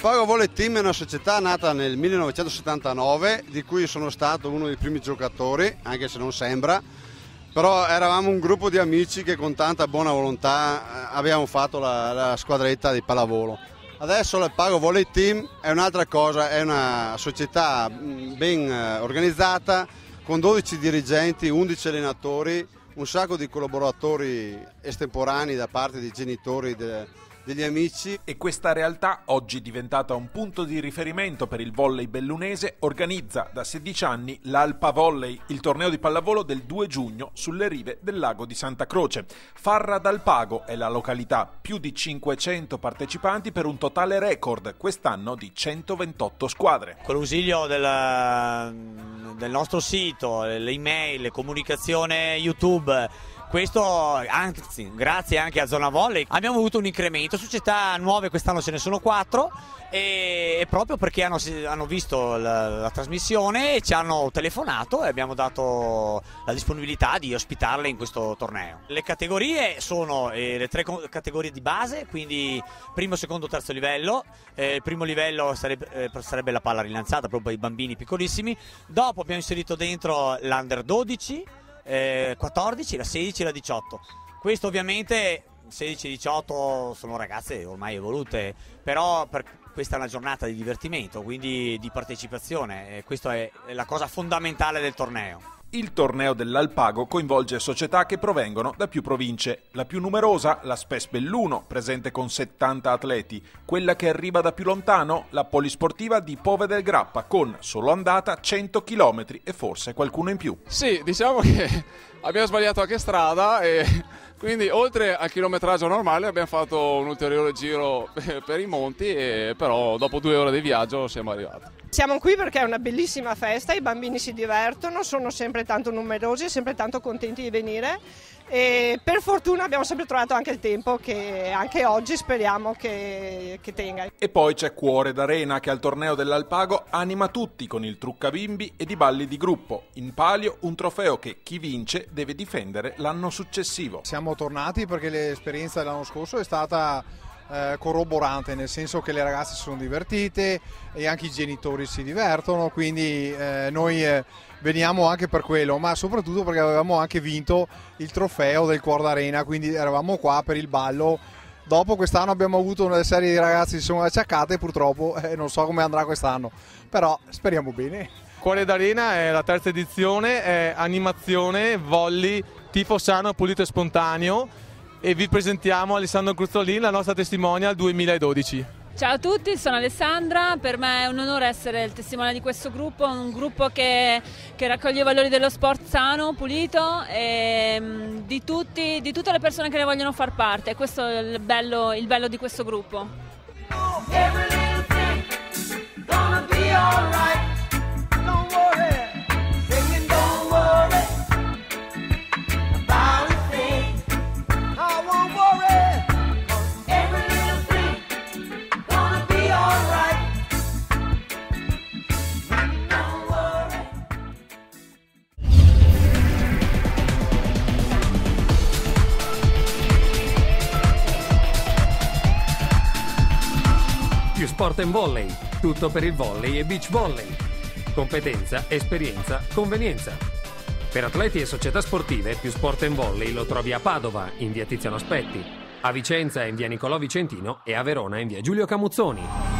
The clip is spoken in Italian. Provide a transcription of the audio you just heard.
Pago Volley Team è una società nata nel 1979, di cui sono stato uno dei primi giocatori, anche se non sembra, però eravamo un gruppo di amici che con tanta buona volontà abbiamo fatto la squadretta di pallavolo. Adesso il Pago Volley Team è un'altra cosa, è una società ben organizzata, con 12 dirigenti, 11 allenatori, un sacco di collaboratori estemporanei da parte dei genitori degli amici. E questa realtà, oggi diventata un punto di riferimento per il volley bellunese, organizza da 16 anni l'Alpa Volley, il torneo di pallavolo del 2 giugno sulle rive del lago di Santa Croce. Farra dal Pago è la località, più di 500 partecipanti per un totale record quest'anno di 128 squadre. Con l'ausilio del nostro sito, le email, le comunicazione YouTube, questo anzi grazie anche a Zona Volley abbiamo avuto un incremento. Società nuove quest'anno ce ne sono 4 e proprio perché hanno visto la trasmissione e ci hanno telefonato e abbiamo dato la disponibilità di ospitarle in questo torneo. Le categorie sono le 3 categorie di base, quindi primo, secondo, terzo livello. Il primo livello sarebbe la palla rilanciata proprio per i bambini piccolissimi. Dopo abbiamo inserito dentro l'Under 12, 14, la 16 e la 18. Questo ovviamente 16 e 18 sono ragazze ormai evolute, però questa è una giornata di divertimento, quindi di partecipazione, e questa è la cosa fondamentale del torneo. Il torneo dell'Alpago coinvolge società che provengono da più province. La più numerosa, la Spes Belluno, presente con 70 atleti. Quella che arriva da più lontano, la Polisportiva di Pove del Grappa, con solo andata 100 km e forse qualcuno in più. Sì, diciamo che abbiamo sbagliato anche strada e quindi oltre al chilometraggio normale abbiamo fatto un ulteriore giro per i monti, però dopo 2 ore di viaggio siamo arrivati. Siamo qui perché è una bellissima festa, i bambini si divertono, sono sempre tanto numerosi, sempre tanto contenti di venire e per fortuna abbiamo sempre trovato anche il tempo che anche oggi speriamo che tenga. E poi c'è Cuore d'Arena che al torneo dell'Alpago anima tutti con il trucca bimbi ed i balli di gruppo. In palio un trofeo che chi vince deve difendere l'anno successivo. Siamo tornati perché l'esperienza dell'anno scorso è stata corroborante, nel senso che le ragazze si sono divertite e anche i genitori si divertono, quindi noi veniamo anche per quello, ma soprattutto perché avevamo anche vinto il trofeo del Cuore d'Arena, quindi eravamo qua per il ballo. Dopo quest'anno abbiamo avuto una serie di ragazzi che si sono acciaccate, purtroppo non so come andrà quest'anno, però speriamo bene. Cuore d'Arena è la 3ª edizione, è animazione, volley, tifo sano, pulito e spontaneo, e vi presentiamo Alessandro Cruzzolin, la nostra testimonial 2012. Ciao a tutti, sono Alessandra, per me è un onore essere il testimone di questo gruppo, un gruppo che raccoglie i valori dello sport sano, pulito e di tutte le persone che ne vogliono far parte. Questo è il bello di questo gruppo. Più Sport and Volley, tutto per il volley e beach volley. Competenza, esperienza, convenienza. Per atleti e società sportive, Più Sport and Volley lo trovi a Padova, in via Tiziano Aspetti, a Vicenza in via Nicolò Vicentino e a Verona in via Giulio Camuzzoni.